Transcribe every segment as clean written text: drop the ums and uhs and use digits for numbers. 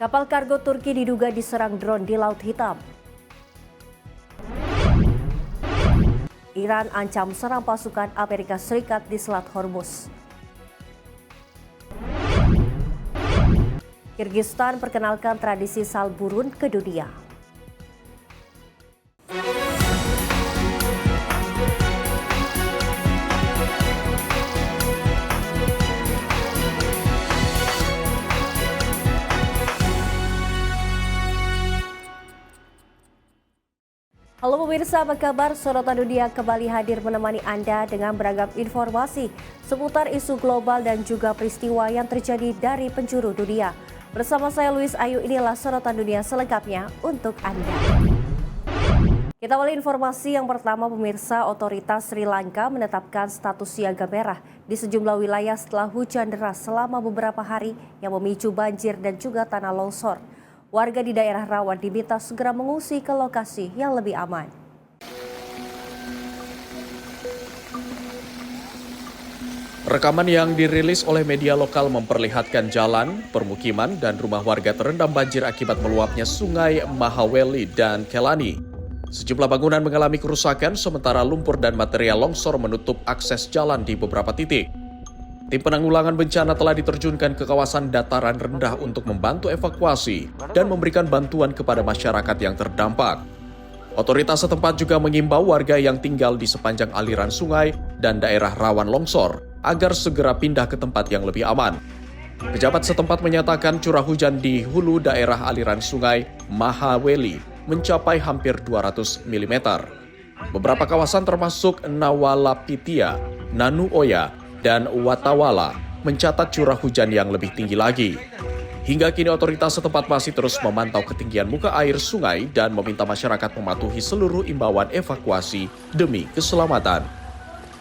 Kapal kargo Turki diduga diserang drone di Laut Hitam. Iran ancam serang pasukan Amerika Serikat di Selat Hormuz. Kirgistan perkenalkan tradisi Salburun ke dunia. Halo pemirsa, apa kabar? Sorotan Dunia kembali hadir menemani Anda dengan beragam informasi seputar isu global dan juga peristiwa yang terjadi dari penjuru dunia. Bersama saya Luis Ayu, inilah Sorotan Dunia selengkapnya untuk Anda. Kita awali informasi yang pertama pemirsa, otoritas Sri Lanka menetapkan status siaga merah di sejumlah wilayah setelah hujan deras selama beberapa hari yang memicu banjir dan juga tanah longsor. Warga di daerah rawan diminta segera mengungsi ke lokasi yang lebih aman. Rekaman yang dirilis oleh media lokal memperlihatkan jalan, permukiman, dan rumah warga terendam banjir akibat meluapnya sungai Mahaweli dan Kelani. Sejumlah bangunan mengalami kerusakan, sementara lumpur dan material longsor menutup akses jalan di beberapa titik. Tim penanggulangan bencana telah diterjunkan ke kawasan dataran rendah untuk membantu evakuasi dan memberikan bantuan kepada masyarakat yang terdampak. Otoritas setempat juga mengimbau warga yang tinggal di sepanjang aliran sungai dan daerah rawan longsor agar segera pindah ke tempat yang lebih aman. Pejabat setempat menyatakan curah hujan di hulu daerah aliran sungai Mahaweli mencapai hampir 200 mm. Beberapa kawasan termasuk Nawalapitia, Nanuoya, dan Watawala mencatat curah hujan yang lebih tinggi lagi. Hingga kini otoritas setempat masih terus memantau ketinggian muka air sungai dan meminta masyarakat mematuhi seluruh imbauan evakuasi demi keselamatan.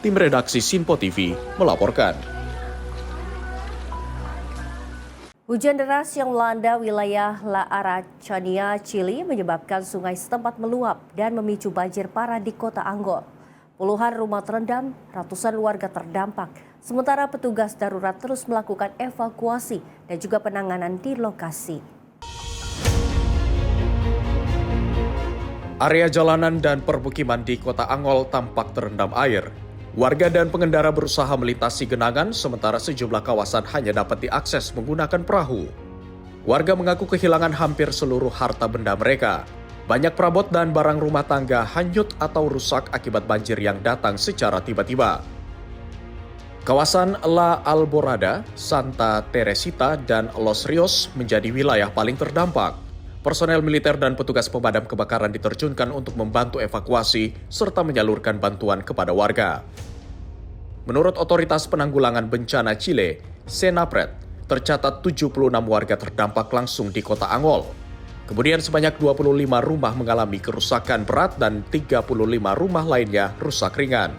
Tim redaksi Sinpo TV melaporkan. Hujan deras yang melanda wilayah La Araucanía, Chili menyebabkan sungai setempat meluap dan memicu banjir parah di kota Angol. Puluhan rumah terendam, ratusan warga terdampak, sementara petugas darurat terus melakukan evakuasi dan juga penanganan di lokasi. Area jalanan dan permukiman di kota Angol tampak terendam air. Warga dan pengendara berusaha melintasi genangan, sementara sejumlah kawasan hanya dapat diakses menggunakan perahu. Warga mengaku kehilangan hampir seluruh harta benda mereka. Banyak perabot dan barang rumah tangga hanyut atau rusak akibat banjir yang datang secara tiba-tiba. Kawasan La Alborada, Santa Teresita, dan Los Rios menjadi wilayah paling terdampak. Personel militer dan petugas pemadam kebakaran diterjunkan untuk membantu evakuasi serta menyalurkan bantuan kepada warga. Menurut Otoritas Penanggulangan Bencana Chile, Senapred, tercatat 76 warga terdampak langsung di kota Angol. Kemudian sebanyak 25 rumah mengalami kerusakan berat dan 35 rumah lainnya rusak ringan.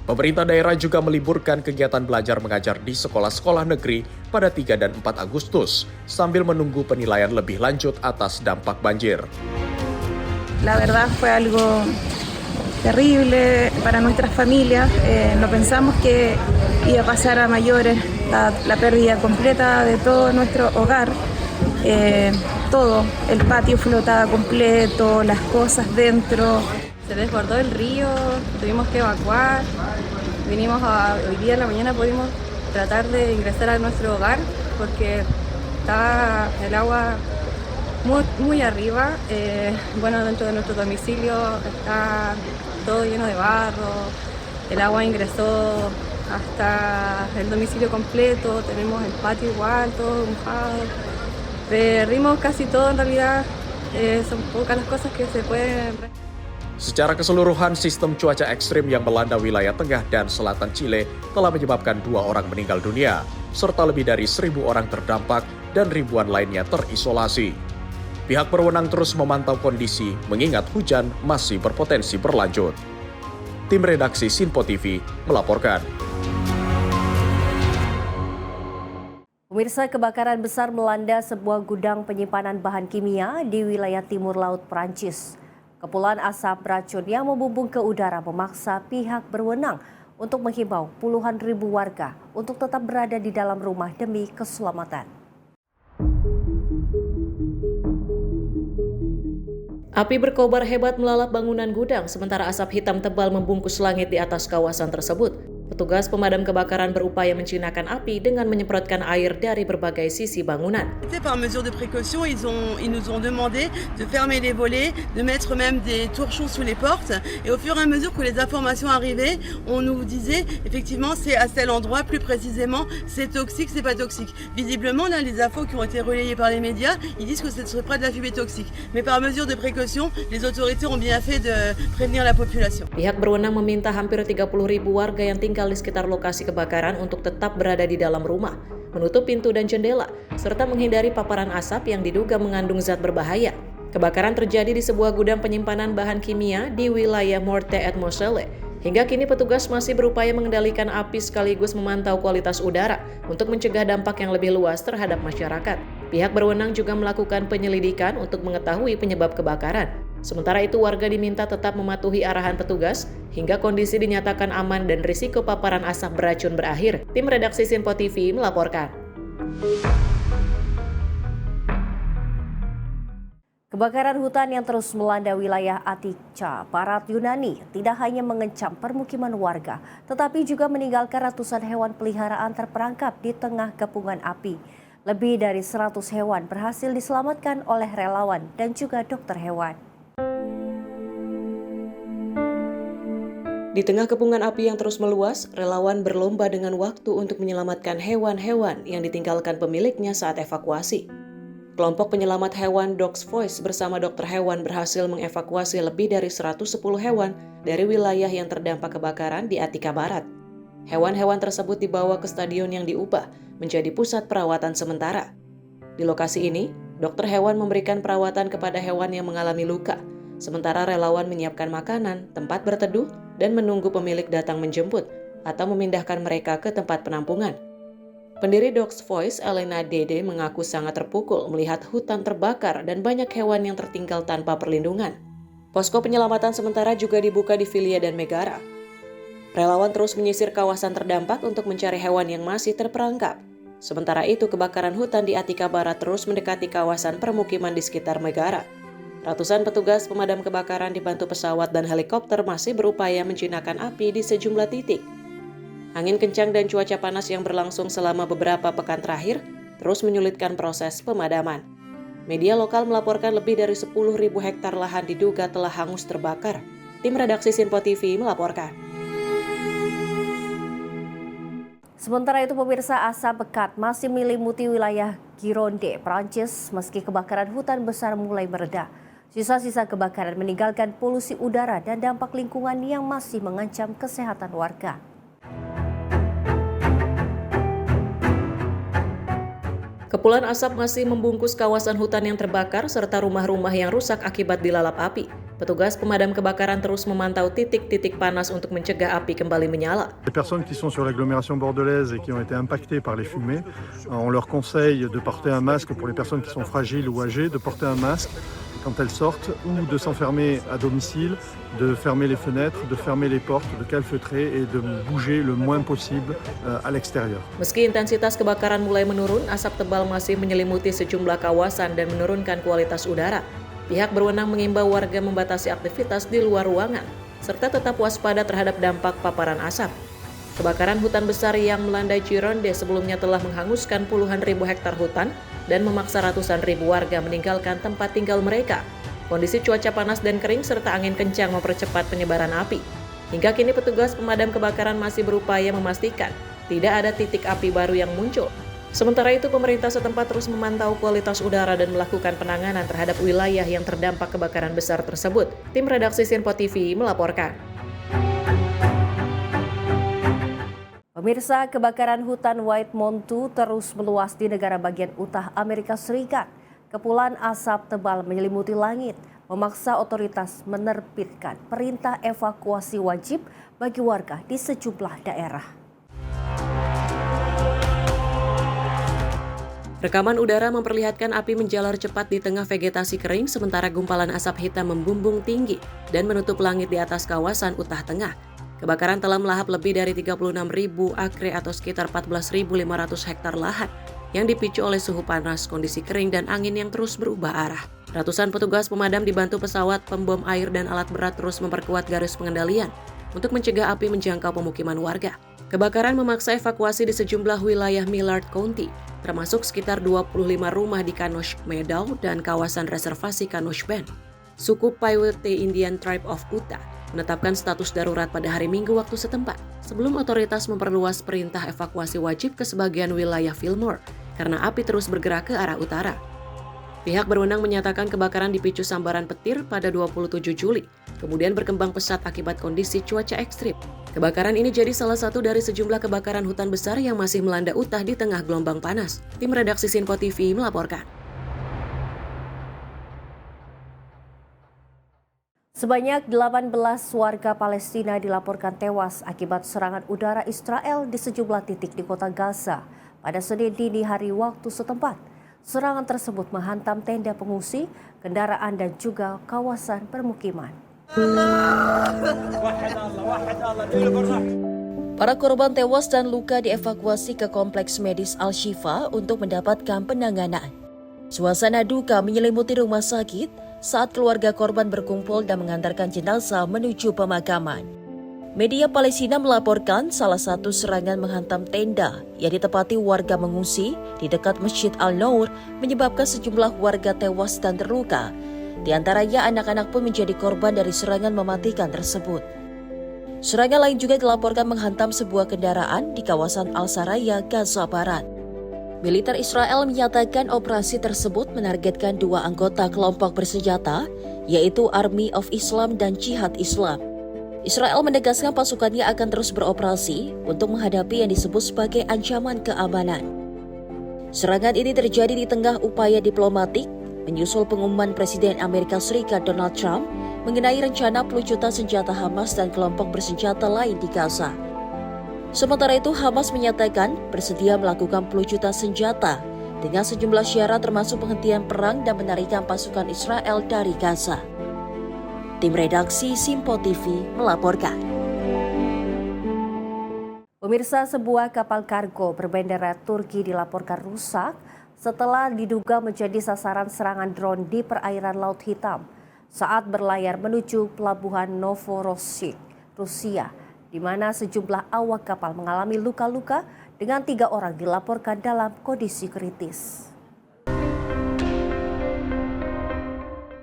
Pemerintah daerah juga meliburkan kegiatan belajar mengajar di sekolah-sekolah negeri pada 3 dan 4 Agustus sambil menunggu penilaian lebih lanjut atas dampak banjir. La verdad fue algo terrible para nuestras familias. No pensamos que iba a pasar a mayores la pérdida completa de todo nuestro hogar. Todo, el patio flotaba completo, las cosas dentro. Se desbordó el río, tuvimos que evacuar. Hoy día en la mañana pudimos tratar de ingresar a nuestro hogar porque estaba el agua muy arriba. Dentro de nuestro domicilio está todo lleno de barro. El agua ingresó hasta el domicilio completo, tenemos el patio igual, todo mojado. Perdimos casi todo en realidad, son pocas las cosas que se pueden. Secara keseluruhan, sistem cuaca ekstrim yang melanda wilayah tengah dan selatan Chile telah menyebabkan 2 orang meninggal dunia, serta lebih dari 1.000 orang terdampak dan ribuan lainnya terisolasi. Pihak berwenang terus memantau kondisi, mengingat hujan masih berpotensi berlanjut. Tim redaksi Sinpo TV melaporkan. Pemirsa, kebakaran besar melanda sebuah gudang penyimpanan bahan kimia di wilayah timur laut Prancis. Kepulan asap beracun yang membumbung ke udara memaksa pihak berwenang untuk menghimbau puluhan ribu warga untuk tetap berada di dalam rumah demi keselamatan. Api berkobar hebat melalap bangunan gudang, sementara asap hitam tebal membungkus langit di atas kawasan tersebut. Petugas pemadam kebakaran berupaya menjinakkan api dengan menyemprotkan air dari berbagai sisi bangunan. Par mesure de précaution, ils nous ont demandé de fermer les volets, de mettre même des torchons sous les portes. Et au fur et à mesure que les informations arrivaient, on nous disait effectivement c'est à tel endroit, plus précisément c'est toxique, c'est pas toxique. Visiblement là, les infos qui ont été relayées par les médias, ils disent que ce serait près de la fumée toxique. Mais par mesure de précaution, les autorités ont bien fait de prévenir la population. Pihak berwenang meminta hampir 30.000 warga yang tinggal di sekitar lokasi kebakaran untuk tetap berada di dalam rumah, menutup pintu dan jendela, serta menghindari paparan asap yang diduga mengandung zat berbahaya. Kebakaran terjadi di sebuah gudang penyimpanan bahan kimia di wilayah Morte et Moselle. Hingga kini petugas masih berupaya mengendalikan api sekaligus memantau kualitas udara untuk mencegah dampak yang lebih luas terhadap masyarakat. Pihak berwenang juga melakukan penyelidikan untuk mengetahui penyebab kebakaran. Sementara itu warga diminta tetap mematuhi arahan petugas hingga kondisi dinyatakan aman dan risiko paparan asap beracun berakhir. Tim redaksi Sinpo TV melaporkan. Kebakaran hutan yang terus melanda wilayah Atica, Barat Yunani, tidak hanya mengencam permukiman warga, tetapi juga meninggalkan ratusan hewan peliharaan terperangkap di tengah kepungan api. Lebih dari 100 hewan berhasil diselamatkan oleh relawan dan juga dokter hewan. Di tengah kepungan api yang terus meluas, relawan berlomba dengan waktu untuk menyelamatkan hewan-hewan yang ditinggalkan pemiliknya saat evakuasi. Kelompok penyelamat hewan Dogs Voice bersama dokter hewan berhasil mengevakuasi lebih dari 110 hewan dari wilayah yang terdampak kebakaran di Atica Barat. Hewan-hewan tersebut dibawa ke stadion yang diubah menjadi pusat perawatan sementara. Di lokasi ini, dokter hewan memberikan perawatan kepada hewan yang mengalami luka, sementara relawan menyiapkan makanan, tempat berteduh, dan menunggu pemilik datang menjemput atau memindahkan mereka ke tempat penampungan. Pendiri Dogs Voice, Elena Dede, mengaku sangat terpukul melihat hutan terbakar dan banyak hewan yang tertinggal tanpa perlindungan. Posko penyelamatan sementara juga dibuka di Filia dan Megara. Relawan terus menyisir kawasan terdampak untuk mencari hewan yang masih terperangkap. Sementara itu, kebakaran hutan di Atica Barat terus mendekati kawasan permukiman di sekitar Megara. Ratusan petugas pemadam kebakaran dibantu pesawat dan helikopter masih berupaya menjinakkan api di sejumlah titik. Angin kencang dan cuaca panas yang berlangsung selama beberapa pekan terakhir terus menyulitkan proses pemadaman. Media lokal melaporkan lebih dari 10.000 hektar lahan diduga telah hangus terbakar. Tim redaksi Sinpo TV melaporkan. Sementara itu pemirsa, asap pekat masih menyelimuti wilayah Gironde, Prancis meski kebakaran hutan besar mulai mereda. Sisa-sisa kebakaran meninggalkan polusi udara dan dampak lingkungan yang masih mengancam kesehatan warga. Kepulan asap masih membungkus kawasan hutan yang terbakar serta rumah-rumah yang rusak akibat dilalap api. Petugas pemadam kebakaran terus memantau titik-titik panas untuk mencegah api kembali menyala. Les personnes qui sont sur l'agglomération bordelaise et qui ont été impactées par les fumées, on leur conseille de porter un masque pour les personnes qui sont fragiles ou âgées, de porter un masque quand elles sortent ou de s'enfermer à domicile, de fermer les fenêtres, de fermer les portes, de calfeutrer et de bouger le moins possible à l'extérieur. Meski intensitas kebakaran mulai menurun, asap tebal masih menyelimuti sejumlah kawasan dan menurunkan kualitas udara. Pihak berwenang mengimbau warga membatasi aktivitas di luar ruangan, serta tetap waspada terhadap dampak paparan asap. Kebakaran hutan besar yang melanda Gironde sebelumnya telah menghanguskan puluhan ribu hektar hutan dan memaksa ratusan ribu warga meninggalkan tempat tinggal mereka. Kondisi cuaca panas dan kering serta angin kencang mempercepat penyebaran api. Hingga kini petugas pemadam kebakaran masih berupaya memastikan tidak ada titik api baru yang muncul. Sementara itu, pemerintah setempat terus memantau kualitas udara dan melakukan penanganan terhadap wilayah yang terdampak kebakaran besar tersebut. Tim redaksi Sinpo TV melaporkan. Pemirsa, kebakaran hutan White Mountain terus meluas di negara bagian utara Amerika Serikat. Kepulan asap tebal menyelimuti langit, memaksa otoritas menerbitkan perintah evakuasi wajib bagi warga di sejumlah daerah. Rekaman udara memperlihatkan api menjalar cepat di tengah vegetasi kering sementara gumpalan asap hitam membumbung tinggi dan menutup langit di atas kawasan Utah Tengah. Kebakaran telah melahap lebih dari 36.000 akre atau sekitar 14.500 hektar lahan yang dipicu oleh suhu panas, kondisi kering, dan angin yang terus berubah arah. Ratusan petugas pemadam dibantu pesawat, pembom air, dan alat berat terus memperkuat garis pengendalian untuk mencegah api menjangkau pemukiman warga. Kebakaran memaksa evakuasi di sejumlah wilayah Millard County, termasuk sekitar 25 rumah di Kanosh Meadow dan kawasan reservasi Kanosh Bend. Suku Paiute Indian Tribe of Utah menetapkan status darurat pada hari Minggu waktu setempat, sebelum otoritas memperluas perintah evakuasi wajib ke sebagian wilayah Fillmore karena api terus bergerak ke arah utara. Pihak berwenang menyatakan kebakaran dipicu sambaran petir pada 27 Juli, kemudian berkembang pesat akibat kondisi cuaca ekstrim. Kebakaran ini jadi salah satu dari sejumlah kebakaran hutan besar yang masih melanda Utah di tengah gelombang panas. Tim redaksi Sinpo TV melaporkan. Sebanyak 18 warga Palestina dilaporkan tewas akibat serangan udara Israel di sejumlah titik di kota Gaza pada Senin dini hari waktu setempat. Serangan tersebut menghantam tenda pengungsi, kendaraan dan juga kawasan permukiman. Para korban tewas dan luka dievakuasi ke kompleks medis Al-Shifa untuk mendapatkan penanganan. Suasana duka menyelimuti rumah sakit saat keluarga korban berkumpul dan mengantarkan jenazah menuju pemakaman. Media Palestina melaporkan salah satu serangan menghantam tenda yang ditempati warga mengungsi di dekat Masjid Al-Nour menyebabkan sejumlah warga tewas dan terluka. Di antaranya anak-anak pun menjadi korban dari serangan mematikan tersebut. Serangan lain juga dilaporkan menghantam sebuah kendaraan di kawasan Al-Saraya, Gaza Barat. Militer Israel menyatakan operasi tersebut menargetkan dua anggota kelompok bersenjata, yaitu Army of Islam dan Jihad Islam. Israel menegaskan pasukannya akan terus beroperasi untuk menghadapi yang disebut sebagai ancaman keamanan. Serangan ini terjadi di tengah upaya diplomatik menyusul pengumuman Presiden Amerika Serikat Donald Trump mengenai rencana pelucutan senjata Hamas dan kelompok bersenjata lain di Gaza. Sementara itu, Hamas menyatakan bersedia melakukan pelucutan senjata dengan sejumlah syarat termasuk penghentian perang dan menarikan pasukan Israel dari Gaza. Tim redaksi Sinpo TV melaporkan. Pemirsa, sebuah kapal kargo berbendera Turki dilaporkan rusak setelah diduga menjadi sasaran serangan drone di perairan Laut Hitam saat berlayar menuju pelabuhan Novorossiysk, Rusia, di mana sejumlah awak kapal mengalami luka-luka dengan 3 orang dilaporkan dalam kondisi kritis.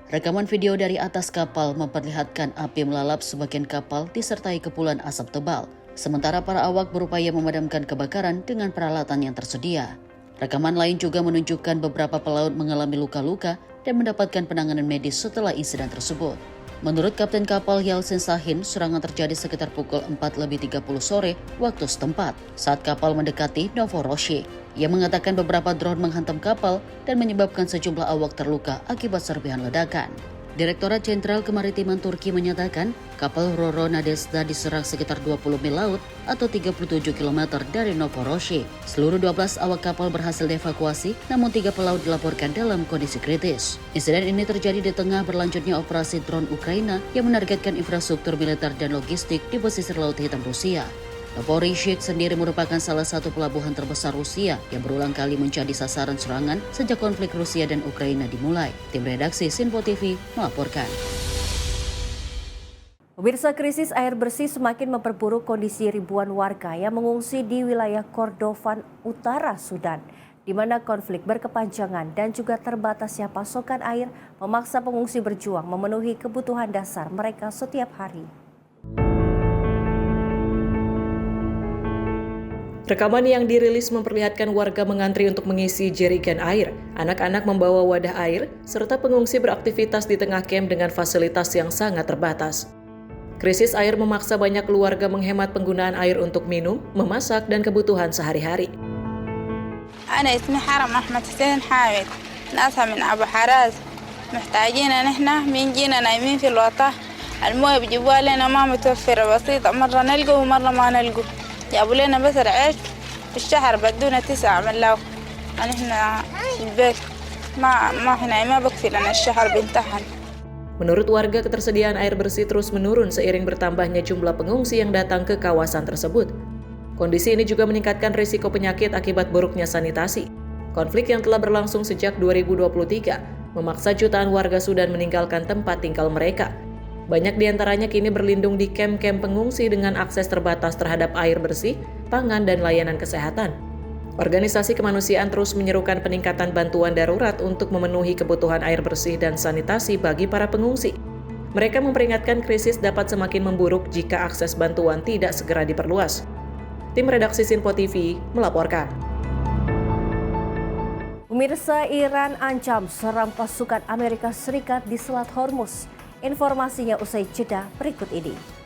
Rekaman video dari atas kapal memperlihatkan api melalap sebagian kapal disertai kepulan asap tebal, sementara para awak berupaya memadamkan kebakaran dengan peralatan yang tersedia. Rekaman lain juga menunjukkan beberapa pelaut mengalami luka-luka dan mendapatkan penanganan medis setelah insiden tersebut. Menurut Kapten Kapal Yeltsin Sahin, serangan terjadi sekitar pukul 4:30 sore waktu setempat saat kapal mendekati Novorossiysk. Ia mengatakan beberapa drone menghantam kapal dan menyebabkan sejumlah awak terluka akibat serpihan ledakan. Direktorat Jenderal Kemaritiman Turki menyatakan kapal Roro Nadezhda diserang sekitar 20 mil laut atau 37 km dari Novorossiysk. Seluruh 12 awak kapal berhasil dievakuasi, namun 3 pelaut dilaporkan dalam kondisi kritis. Insiden ini terjadi di tengah berlanjutnya operasi drone Ukraina yang menargetkan infrastruktur militer dan logistik di pesisir Laut Hitam Rusia. Novorossiysk sendiri merupakan salah satu pelabuhan terbesar Rusia yang berulang kali menjadi sasaran serangan sejak konflik Rusia dan Ukraina dimulai. Tim redaksi Sinpo TV melaporkan. Pemirsa, krisis air bersih semakin memperburuk kondisi ribuan warga yang mengungsi di wilayah Kordofan Utara, Sudan, di mana konflik berkepanjangan dan juga terbatasnya pasokan air memaksa pengungsi berjuang memenuhi kebutuhan dasar mereka setiap hari. Rekaman yang dirilis memperlihatkan warga mengantri untuk mengisi jerigen air, anak-anak membawa wadah air, serta pengungsi beraktivitas di tengah kamp dengan fasilitas yang sangat terbatas. Krisis air memaksa banyak keluarga menghemat penggunaan air untuk minum, memasak, dan kebutuhan sehari-hari. أنا اسمي حرم أحمد حسين حامد ناسها من أبو حراز محتاجين نحن من جينا نايمين في الوطة المويه بيجيبوها لنا ما متوفرة بسيطة مرة نلقى ومرة ما نلقى جابوا لنا بس العيش في الشهر بدونا 9 ملاو نحن في البيت ما احنا ما بكفي لنا الشهر بينتهن. Menurut warga, ketersediaan air bersih terus menurun seiring bertambahnya jumlah pengungsi yang datang ke kawasan tersebut. Kondisi ini juga meningkatkan risiko penyakit akibat buruknya sanitasi. Konflik yang telah berlangsung sejak 2023 memaksa jutaan warga Sudan meninggalkan tempat tinggal mereka. Banyak di antaranya kini berlindung di kamp-kamp pengungsi dengan akses terbatas terhadap air bersih, pangan, dan layanan kesehatan. Organisasi kemanusiaan terus menyerukan peningkatan bantuan darurat untuk memenuhi kebutuhan air bersih dan sanitasi bagi para pengungsi. Mereka memperingatkan krisis dapat semakin memburuk jika akses bantuan tidak segera diperluas. Tim redaksi Sinpo TV melaporkan. Pemirsa, Iran ancam serang pasukan Amerika Serikat di Selat Hormuz. Informasinya usai jeda berikut ini.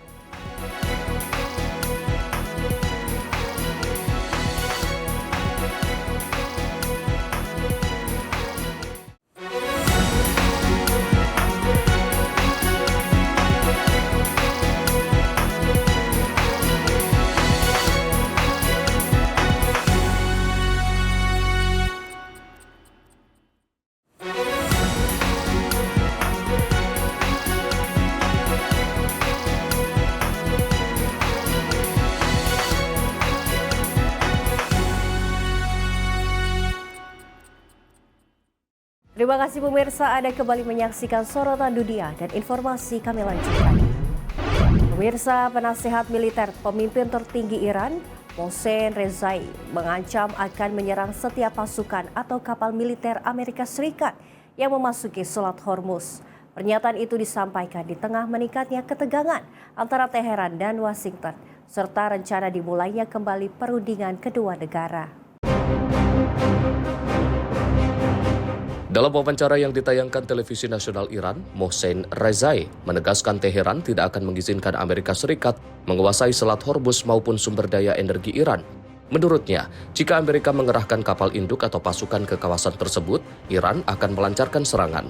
Terima kasih pemirsa, Anda kembali menyaksikan Sorotan Dunia dan informasi kami lanjutkan. Pemirsa, penasihat militer pemimpin tertinggi Iran, Mohsen Rezai, mengancam akan menyerang setiap pasukan atau kapal militer Amerika Serikat yang memasuki Selat Hormuz. Pernyataan itu disampaikan di tengah meningkatnya ketegangan antara Teheran dan Washington, serta rencana dimulainya kembali perundingan kedua negara. Dalam wawancara yang ditayangkan televisi nasional Iran, Mohsen Rezai menegaskan Teheran tidak akan mengizinkan Amerika Serikat menguasai Selat Hormuz maupun sumber daya energi Iran. Menurutnya, jika Amerika mengerahkan kapal induk atau pasukan ke kawasan tersebut, Iran akan melancarkan serangan.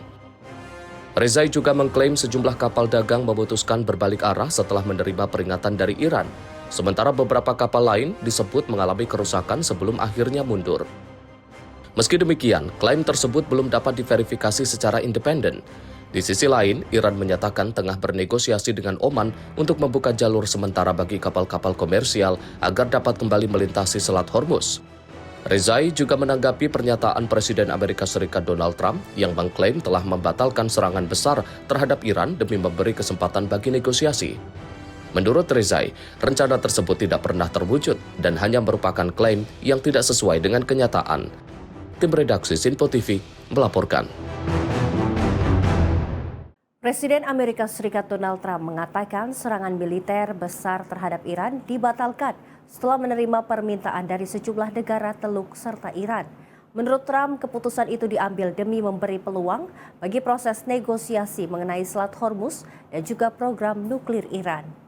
Rezai juga mengklaim sejumlah kapal dagang memutuskan berbalik arah setelah menerima peringatan dari Iran, sementara beberapa kapal lain disebut mengalami kerusakan sebelum akhirnya mundur. Meski demikian, klaim tersebut belum dapat diverifikasi secara independen. Di sisi lain, Iran menyatakan tengah bernegosiasi dengan Oman untuk membuka jalur sementara bagi kapal-kapal komersial agar dapat kembali melintasi Selat Hormuz. Rezai juga menanggapi pernyataan Presiden Amerika Serikat Donald Trump yang mengklaim telah membatalkan serangan besar terhadap Iran demi memberi kesempatan bagi negosiasi. Menurut Rezai, rencana tersebut tidak pernah terwujud dan hanya merupakan klaim yang tidak sesuai dengan kenyataan. Tim redaksi Sinpo TV melaporkan. Presiden Amerika Serikat Donald Trump mengatakan serangan militer besar terhadap Iran dibatalkan setelah menerima permintaan dari sejumlah negara Teluk serta Iran. Menurut Trump, keputusan itu diambil demi memberi peluang bagi proses negosiasi mengenai Selat Hormuz dan juga program nuklir Iran.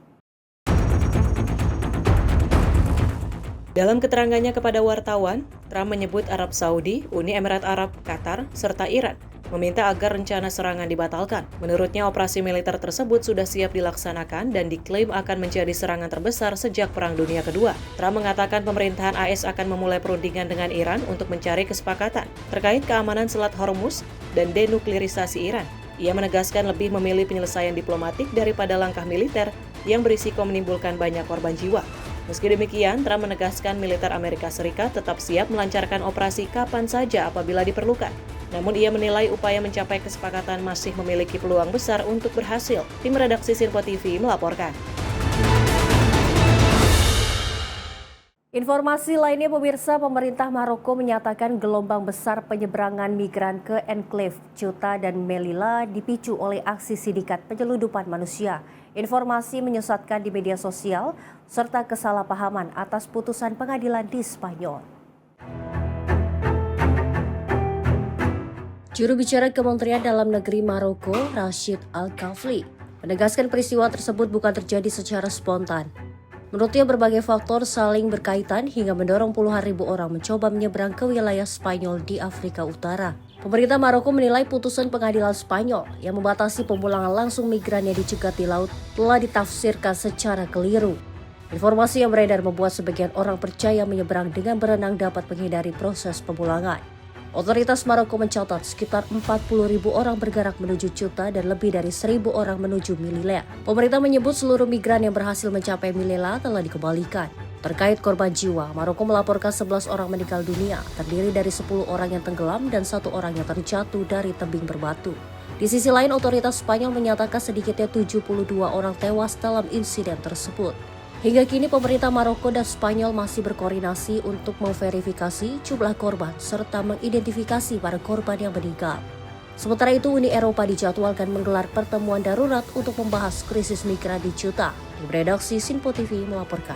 Dalam keterangannya kepada wartawan, Trump menyebut Arab Saudi, Uni Emirat Arab, Qatar, serta Iran meminta agar rencana serangan dibatalkan. Menurutnya, operasi militer tersebut sudah siap dilaksanakan dan diklaim akan menjadi serangan terbesar sejak Perang Dunia Kedua. Trump mengatakan pemerintahan AS akan memulai perundingan dengan Iran untuk mencari kesepakatan terkait keamanan Selat Hormuz dan denuklirisasi Iran. Ia menegaskan lebih memilih penyelesaian diplomatik daripada langkah militer yang berisiko menimbulkan banyak korban jiwa. Meski demikian, Trump menegaskan militer Amerika Serikat tetap siap melancarkan operasi kapan saja apabila diperlukan. Namun ia menilai upaya mencapai kesepakatan masih memiliki peluang besar untuk berhasil. Tim redaksi Sinpo TV melaporkan. Informasi lainnya pemirsa, pemerintah Maroko menyatakan gelombang besar penyeberangan migran ke Enclave Ceuta dan Melilla dipicu oleh aksi sindikat penyelundupan manusia. Informasi menyesatkan di media sosial serta kesalahpahaman atas putusan pengadilan di Spanyol. Juru bicara Kementerian Dalam Negeri Maroko, Rashid Al-Kafli, menegaskan peristiwa tersebut bukan terjadi secara spontan. Menurutnya berbagai faktor saling berkaitan hingga mendorong puluhan ribu orang mencoba menyeberang ke wilayah Spanyol di Afrika Utara. Pemerintah Maroko menilai putusan pengadilan Spanyol yang membatasi pemulangan langsung migran yang dicegat di laut telah ditafsirkan secara keliru. Informasi yang beredar membuat sebagian orang percaya menyeberang dengan berenang dapat menghindari proses pemulangan. Otoritas Maroko mencatat sekitar 40.000 orang bergerak menuju Ceuta dan lebih dari 1.000 orang menuju Melilla. Pemerintah menyebut seluruh migran yang berhasil mencapai Melilla telah dikembalikan. Terkait korban jiwa, Maroko melaporkan 11 orang meninggal dunia, terdiri dari 10 orang yang tenggelam dan 1 orang yang terjatuh dari tebing berbatu. Di sisi lain, otoritas Spanyol menyatakan sedikitnya 72 orang tewas dalam insiden tersebut. Hingga kini pemerintah Maroko dan Spanyol masih berkoordinasi untuk memverifikasi jumlah korban serta mengidentifikasi para korban yang meninggal. Sementara itu, Uni Eropa dijadwalkan menggelar pertemuan darurat untuk membahas krisis migran di Ceuta. Tim redaksi Sinpo TV melaporkan.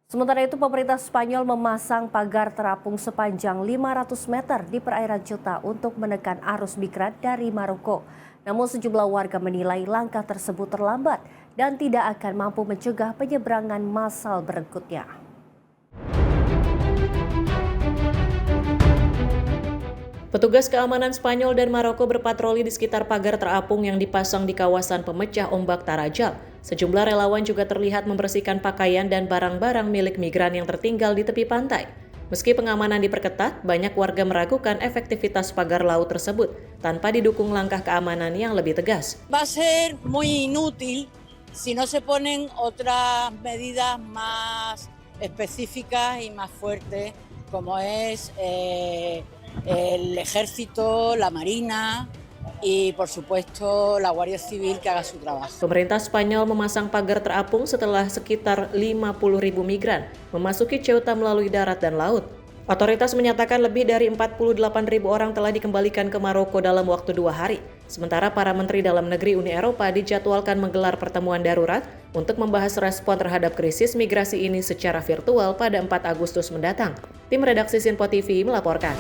Sementara itu, pemerintah Spanyol memasang pagar terapung sepanjang 500 meter di perairan Ceuta untuk menekan arus migran dari Maroko. Namun sejumlah warga menilai langkah tersebut terlambat dan tidak akan mampu mencegah penyeberangan massal berikutnya. Petugas keamanan Spanyol dan Maroko berpatroli di sekitar pagar terapung yang dipasang di kawasan pemecah ombak Tarajal. Sejumlah relawan juga terlihat membersihkan pakaian dan barang-barang milik migran yang tertinggal di tepi pantai. Meski pengamanan diperketat, banyak warga meragukan efektivitas pagar laut tersebut tanpa didukung langkah keamanan yang lebih tegas. Va a ser muy inútil si no se ponen otras medidas más específicas y más fuertes, como es el ejército, la marina y por supuesto la Guardia Civil que haga su trabajo. Pemerintah Spanyol memasang pagar terapung setelah sekitar 50.000 migran memasuki Ceuta melalui darat dan laut. Otoritas menyatakan lebih dari 48.000 orang telah dikembalikan ke Maroko dalam waktu 2 hari. Sementara para menteri dalam negeri Uni Eropa dijadwalkan menggelar pertemuan darurat untuk membahas respon terhadap krisis migrasi ini secara virtual pada 4 Agustus mendatang. Tim redaksi Sinpo TV melaporkan.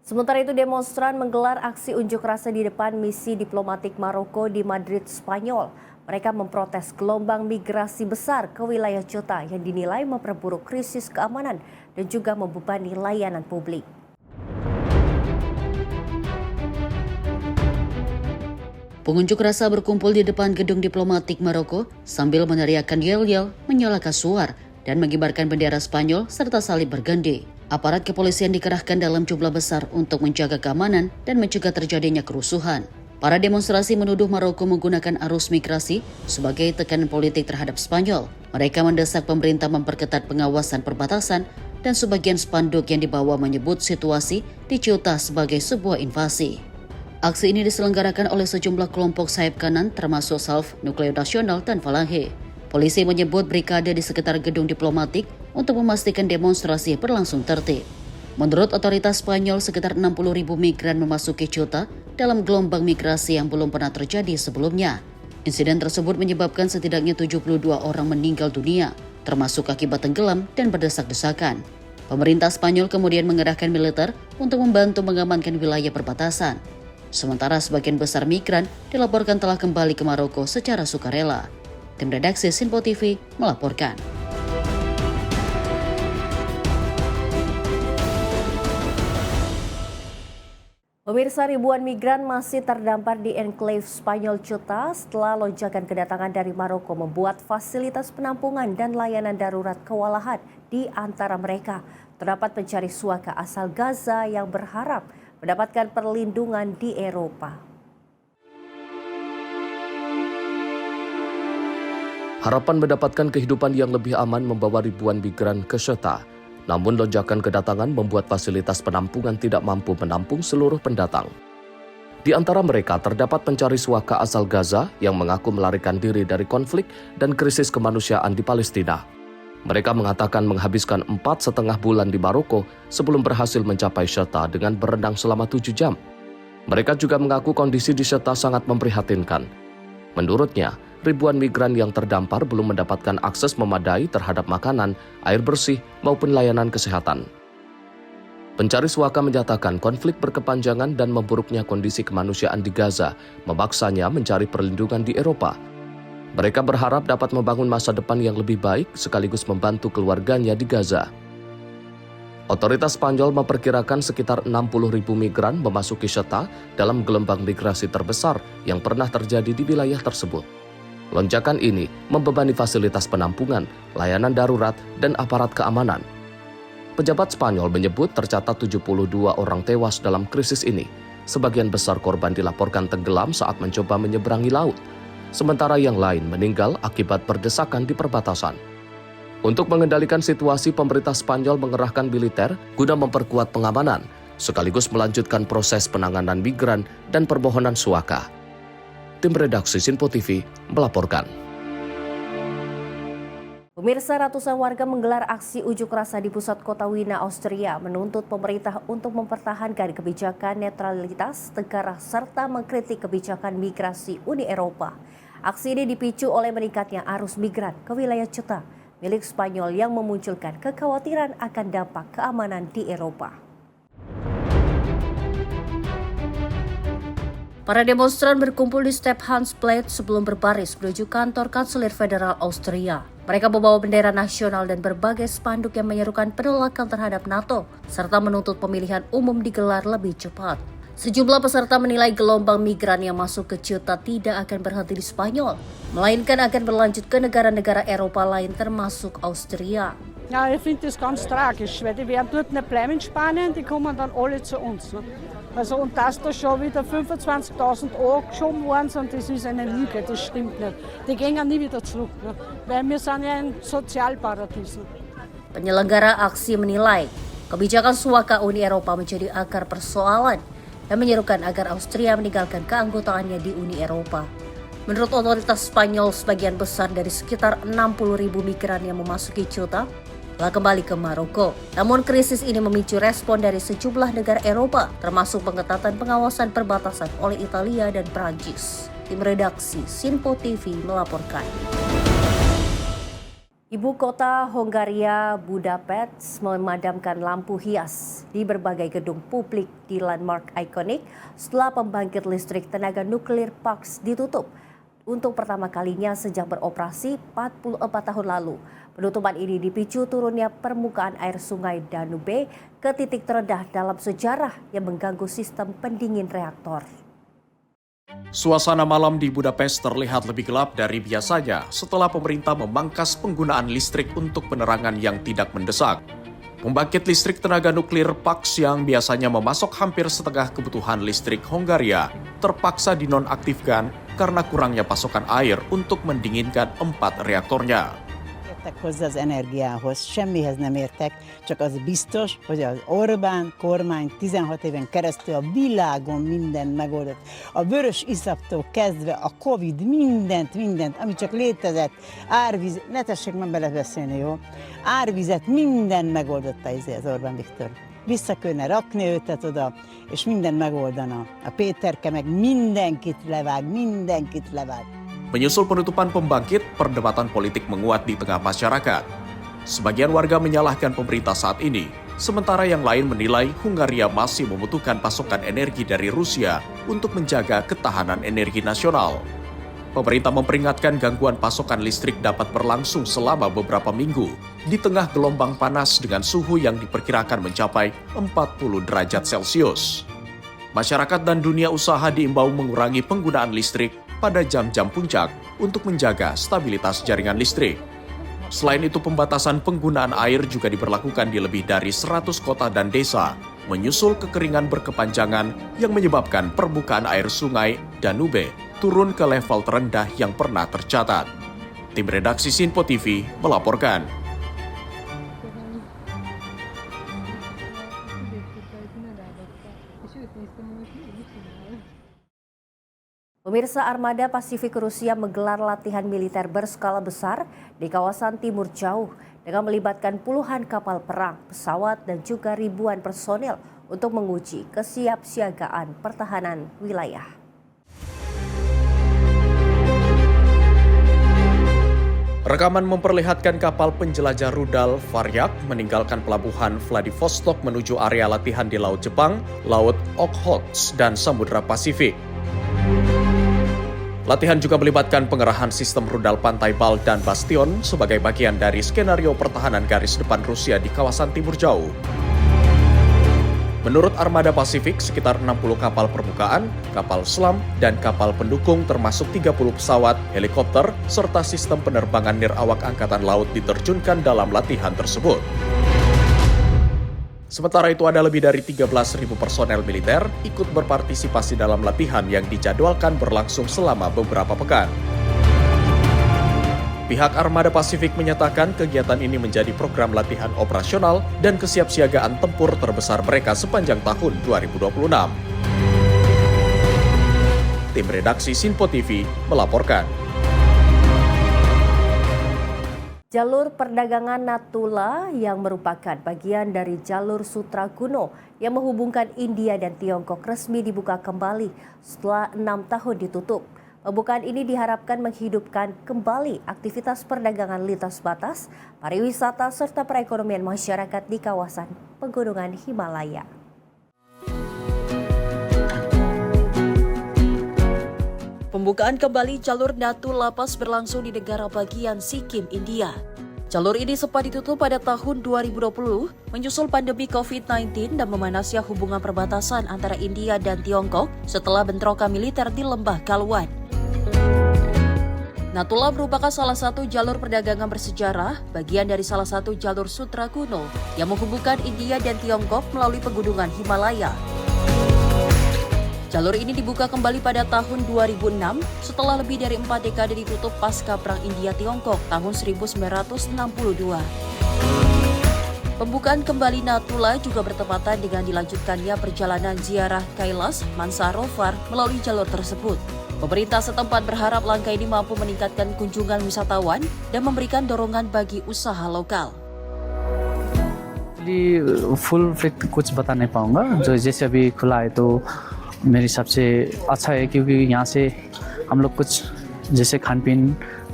Sementara itu, demonstran menggelar aksi unjuk rasa di depan misi diplomatik Maroko di Madrid, Spanyol. Mereka memprotes gelombang migrasi besar ke wilayah Ceuta yang dinilai memperburuk krisis keamanan dan juga membebani layanan publik. Pengunjuk rasa berkumpul di depan gedung diplomatik Maroko sambil meneriakkan yel-yel, menyalakan suar, dan mengibarkan bendera Spanyol serta salib bergande. Aparat kepolisian dikerahkan dalam jumlah besar untuk menjaga keamanan dan mencegah terjadinya kerusuhan. Para demonstrasi menuduh Maroko menggunakan arus migrasi sebagai tekanan politik terhadap Spanyol. Mereka mendesak pemerintah memperketat pengawasan perbatasan dan sebagian spanduk yang dibawa menyebut situasi di Ceuta sebagai sebuah invasi. Aksi ini diselenggarakan oleh sejumlah kelompok sayap kanan termasuk SALF, Nukleo Nasional, dan Falange. Polisi menyebut brigade di sekitar gedung diplomatik untuk memastikan demonstrasi berlangsung tertib. Menurut otoritas Spanyol, sekitar 60.000 migran memasuki Ceuta dalam gelombang migrasi yang belum pernah terjadi sebelumnya. Insiden tersebut menyebabkan setidaknya 72 orang meninggal dunia, termasuk akibat tenggelam dan berdesak-desakan. Pemerintah Spanyol kemudian mengerahkan militer untuk membantu mengamankan wilayah perbatasan. Sementara sebagian besar migran dilaporkan telah kembali ke Maroko secara sukarela. Tim redaksi Sinpo TV melaporkan. Pemirsa, ribuan migran masih terdampar di enklave Spanyol Ceuta setelah lonjakan kedatangan dari Maroko membuat fasilitas penampungan dan layanan darurat kewalahan di antara mereka. Terdapat pencari suaka asal Gaza yang berharap mendapatkan perlindungan di Eropa. Harapan mendapatkan kehidupan yang lebih aman membawa ribuan migran ke Ceuta. Namun lonjakan kedatangan membuat fasilitas penampungan tidak mampu menampung seluruh pendatang. Di antara mereka terdapat pencari suaka asal Gaza yang mengaku melarikan diri dari konflik dan krisis kemanusiaan di Palestina. Mereka mengatakan menghabiskan 4,5 bulan di Maroko sebelum berhasil mencapai Ceuta dengan berenang selama 7 jam. Mereka juga mengaku kondisi di Ceuta sangat memprihatinkan. Menurutnya, ribuan migran yang terdampar belum mendapatkan akses memadai terhadap makanan, air bersih, maupun layanan kesehatan. Pencari suaka menyatakan konflik berkepanjangan dan memburuknya kondisi kemanusiaan di Gaza memaksanya mencari perlindungan di Eropa. Mereka berharap dapat membangun masa depan yang lebih baik sekaligus membantu keluarganya di Gaza. Otoritas Spanyol memperkirakan sekitar 60.000 migran memasuki Ceuta dalam gelombang migrasi terbesar yang pernah terjadi di wilayah tersebut. Lonjakan ini membebani fasilitas penampungan, layanan darurat, dan aparat keamanan. Pejabat Spanyol menyebut tercatat 72 orang tewas dalam krisis ini. sebagian besar korban dilaporkan tenggelam saat mencoba menyeberangi laut, sementara yang lain meninggal akibat berdesakan di perbatasan. Untuk mengendalikan situasi, pemerintah Spanyol mengerahkan militer guna memperkuat pengamanan, sekaligus melanjutkan proses penanganan migran dan permohonan suaka. Tim redaksi Sinpo TV melaporkan. Pemirsa, ratusan warga menggelar aksi unjuk rasa di pusat kota Wina, Austria, menuntut pemerintah untuk mempertahankan kebijakan netralitas negara serta mengkritik kebijakan migrasi Uni Eropa. Aksi ini dipicu oleh meningkatnya arus migran ke wilayah Ceuta milik Spanyol yang memunculkan kekhawatiran akan dampak keamanan di Eropa. Para demonstran berkumpul di Stephansplatz sebelum berbaris menuju kantor Kanselir Federal Austria. Mereka membawa bendera nasional dan berbagai spanduk yang menyerukan penolakan terhadap NATO, serta menuntut pemilihan umum digelar lebih cepat. Sejumlah peserta menilai gelombang migran yang masuk ke Ceuta tidak akan berhenti di Spanyol, melainkan akan berlanjut ke negara-negara Eropa lain termasuk Austria. Ja, ich finde das ganz tragisch, weil die werden dort nicht bleiben in Spanien, die kommen dann alle zu uns. Ne? Also, und dass da schon wieder 25.000 Euro geschoben worden sind, das ist eine Lüge, das stimmt nicht. Die gehen nie wieder zurück, ne? Weil wir sind ja ein Sozialparadies. Ne? Penyelenggara aksi menilai kebijakan suaka Uni Eropa menjadi akar persoalan dan menyerukan agar Austria meninggalkan keanggotaannya di Uni Eropa. Menurut otoritas Spanyol, sebagian besar dari sekitar 60.000 migran yang memasuki Ceuta telah kembali ke Maroko. Namun krisis ini memicu respon dari sejumlah negara Eropa, termasuk pengetatan pengawasan perbatasan oleh Italia dan Prancis. Tim redaksi Sinpo TV melaporkan. Ibu kota Hongaria, Budapest, memadamkan lampu hias di berbagai gedung publik di landmark ikonik setelah pembangkit listrik tenaga nuklir Paks ditutup untuk pertama kalinya sejak beroperasi 44 tahun lalu. Penutupan ini dipicu turunnya permukaan air sungai Danube ke titik terendah dalam sejarah yang mengganggu sistem pendingin reaktor. Suasana malam di Budapest terlihat lebih gelap dari biasanya setelah pemerintah memangkas penggunaan listrik untuk penerangan yang tidak mendesak. Pembangkit listrik tenaga nuklir Paks yang biasanya memasok hampir setengah kebutuhan listrik Hongaria terpaksa dinonaktifkan karena kurangnya pasokan air untuk mendinginkan 4 reaktornya. Hozzá az energiához, semmihez nem értek, csak az biztos, hogy az Orbán kormány 16 éven keresztül a világon mindent megoldott. A vörös iszaptól kezdve a Covid, mindent, ami csak létezett, árvíz, ne tessék már belebeszélni, jó? Árvizet, mindent megoldotta az Orbán Viktor. Vissza kellene rakni őtet oda, és mindent megoldana. A Péterke meg mindenkit levág. Menyusul penutupan pembangkit, perdebatan politik menguat di tengah masyarakat. Sebagian warga menyalahkan pemerintah saat ini, sementara yang lain menilai Hongaria masih membutuhkan pasokan energi dari Rusia untuk menjaga ketahanan energi nasional. Pemerintah memperingatkan gangguan pasokan listrik dapat berlangsung selama beberapa minggu di tengah gelombang panas dengan suhu yang diperkirakan mencapai 40 derajat Celcius. Masyarakat dan dunia usaha diimbau mengurangi penggunaan listrik pada jam-jam puncak untuk menjaga stabilitas jaringan listrik. Selain itu, pembatasan penggunaan air juga diberlakukan di lebih dari 100 kota dan desa, menyusul kekeringan berkepanjangan yang menyebabkan permukaan air sungai Danube turun ke level terendah yang pernah tercatat. Tim redaksi Sinpo TV melaporkan. Pemirsa, armada Pasifik Rusia menggelar latihan militer berskala besar di kawasan Timur Jauh dengan melibatkan puluhan kapal perang, pesawat, dan juga ribuan personel untuk menguji kesiapsiagaan pertahanan wilayah. Rekaman memperlihatkan kapal penjelajah rudal Varyak meninggalkan pelabuhan Vladivostok menuju area latihan di Laut Jepang, Laut Okhotsk, dan Samudra Pasifik. Latihan juga melibatkan pengerahan sistem rudal pantai Bal dan Bastion sebagai bagian dari skenario pertahanan garis depan Rusia di kawasan Timur Jauh. Menurut Armada Pasifik, sekitar 60 kapal permukaan, kapal selam, dan kapal pendukung termasuk 30 pesawat, helikopter, serta sistem penerbangan nirawak Angkatan Laut diterjunkan dalam latihan tersebut. Sementara itu ada lebih dari 13.000 personel militer ikut berpartisipasi dalam latihan yang dijadwalkan berlangsung selama beberapa pekan. Pihak Armada Pasifik menyatakan kegiatan ini menjadi program latihan operasional dan kesiapsiagaan tempur terbesar mereka sepanjang tahun 2026. Tim redaksi Sinpo TV melaporkan. Jalur perdagangan Natuna yang merupakan bagian dari jalur Sutra Kuno yang menghubungkan India dan Tiongkok resmi dibuka kembali setelah 6 tahun ditutup. Pembukaan ini diharapkan menghidupkan kembali aktivitas perdagangan lintas batas, pariwisata, serta perekonomian masyarakat di kawasan pegunungan Himalaya. Pembukaan kembali jalur Natuna Lapas berlangsung di negara bagian Sikkim, India. Jalur ini sempat ditutup pada tahun 2020 menyusul pandemi COVID-19 dan memanasnya hubungan perbatasan antara India dan Tiongkok setelah bentrokan militer di Lembah Kalwan. Natuna merupakan salah satu jalur perdagangan bersejarah, bagian dari salah satu jalur Sutra Kuno yang menghubungkan India dan Tiongkok melalui pegunungan Himalaya. Jalur ini dibuka kembali pada tahun 2006 setelah lebih dari 4 dekade ditutup pasca Perang India-Tiongkok tahun 1962. Pembukaan kembali Natuna juga bertepatan dengan dilanjutkannya perjalanan ziarah Kailas Mansarovar melalui jalur tersebut. Pemerintah setempat berharap langkah ini mampu meningkatkan kunjungan wisatawan dan memberikan dorongan bagi usaha lokal. Full fit कुछ बता नहीं पाऊंगा जो जैसे अभी खुला है तो मेरे हिसाब से अच्छा है क्योंकि यहाँ से हम लोग कुछ जैसे खान पीन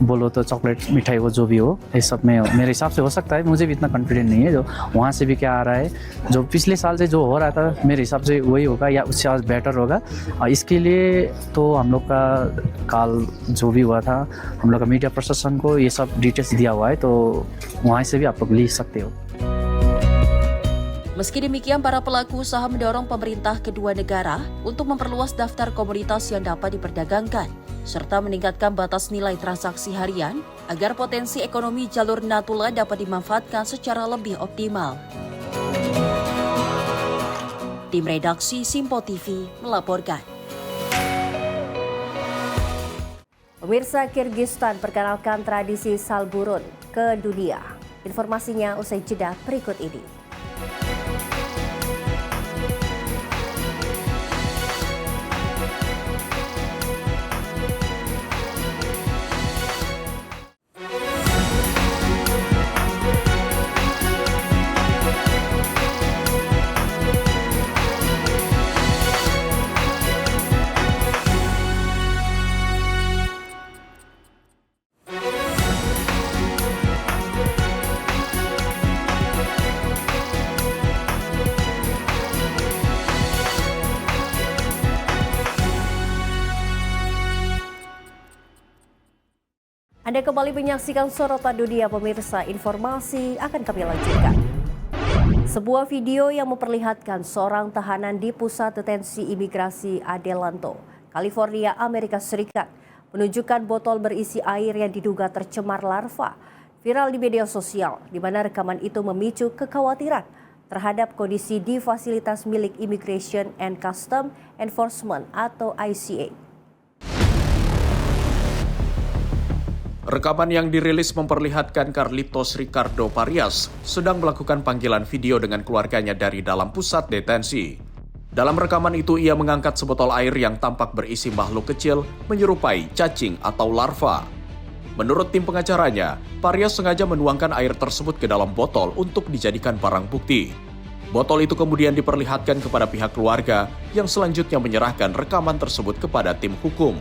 बोलो तो चॉकलेट मिठाई वो जो भी हो इस सब में मेरे हिसाब से हो सकता है मुझे भी इतना कॉन्फिडेंट नहीं है जो वहाँ से भी क्या आ रहा है जो पिछले साल से जो हो रहा था मेरे हिसाब से वही होगा या उससे आज बेटर होगा और इसके लिए तो हम लोग का काल जो भी हुआ था हम लोग का मीडिया प्रशासन को ये सब डिटेल्स दिया हुआ है तो वहाँ से भी आप लोग ले सकते हो. Meski demikian, para pelaku usaha mendorong pemerintah kedua negara untuk memperluas daftar komoditas yang dapat diperdagangkan, serta meningkatkan batas nilai transaksi harian agar potensi ekonomi jalur Natuna dapat dimanfaatkan secara lebih optimal. Tim redaksi Sinpo TV melaporkan. Pemirsa, Kirgistan perkenalkan tradisi Salburun ke dunia. Informasinya usai jeda berikut ini. Anda kembali menyaksikan Sorotan Dunia, pemirsa. Informasi akan kami lanjutkan. Sebuah video yang memperlihatkan seorang tahanan di pusat detensi imigrasi Adelanto, California, Amerika Serikat, menunjukkan botol berisi air yang diduga tercemar larva, viral di media sosial, di mana rekaman itu memicu kekhawatiran terhadap kondisi di fasilitas milik Immigration and Customs Enforcement atau ICA. Rekaman yang dirilis memperlihatkan Carlitos Ricardo Parias sedang melakukan panggilan video dengan keluarganya dari dalam pusat detensi. Dalam rekaman itu, ia mengangkat sebotol air yang tampak berisi makhluk kecil menyerupai cacing atau larva. Menurut tim pengacaranya, Parias sengaja menuangkan air tersebut ke dalam botol untuk dijadikan barang bukti. Botol itu kemudian diperlihatkan kepada pihak keluarga yang selanjutnya menyerahkan rekaman tersebut kepada tim hukum.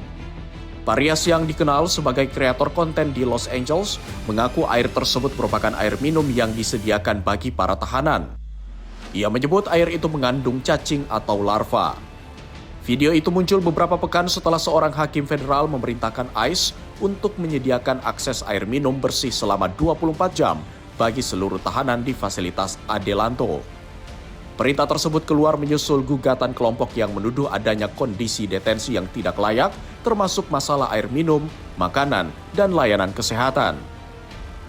Parias yang dikenal sebagai kreator konten di Los Angeles mengaku air tersebut merupakan air minum yang disediakan bagi para tahanan. Ia menyebut air itu mengandung cacing atau larva. Video itu muncul beberapa pekan setelah seorang hakim federal memerintahkan ICE untuk menyediakan akses air minum bersih selama 24 jam bagi seluruh tahanan di fasilitas Adelanto. Perintah tersebut keluar menyusul gugatan kelompok yang menuduh adanya kondisi detensi yang tidak layak, termasuk masalah air minum, makanan, dan layanan kesehatan.